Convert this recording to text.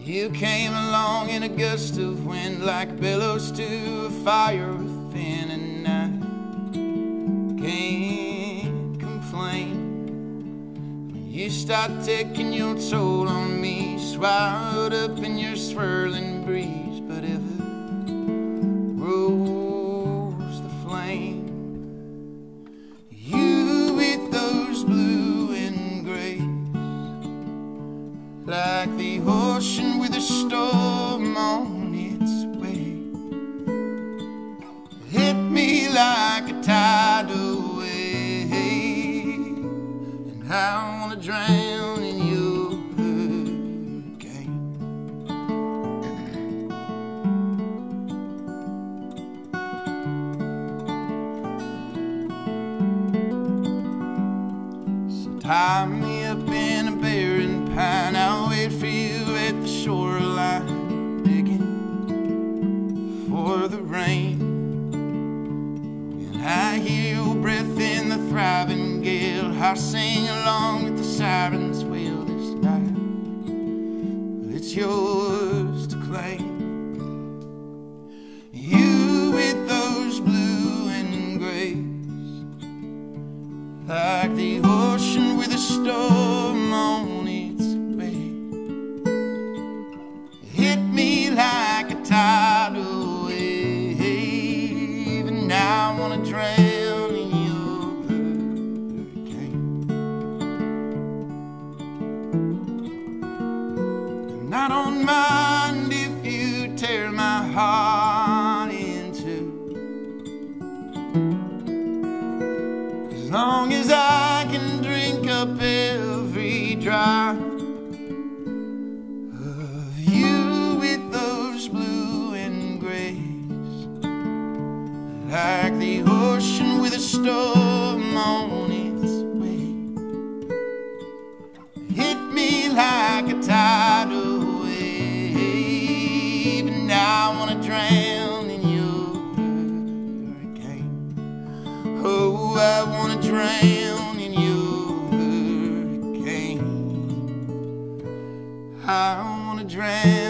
You came along in a gust of wind, like billows to a fire within, and I can't complain. When you start taking your toll on me, swallowed up in your swirling breeze, but ever rose the flame. You with those blue and grays, like the ocean with a storm on its way, hit me like a tidal wave, and I wanna drown in your hurricane. So tie me up in a barren pine, I'll wait for you at the shoreline, begging for the rain. When I hear your breath in the thriving gale, I sing along with the sirens wail. This life, well, it's yours to claim. You with those blue and grays, like the ocean with a storm on its way, hit me like a tidal wave, and I wanna drown in your hurricane. And I don't mind if you tear my heart in two, as long as I can drink up every drop of you with those blue and grays, like the ocean with a storm on its way, hit me like a tidal wave, and I wanna drown in your hurricane. Oh, I wanna drown in your hurricane. I wanna drown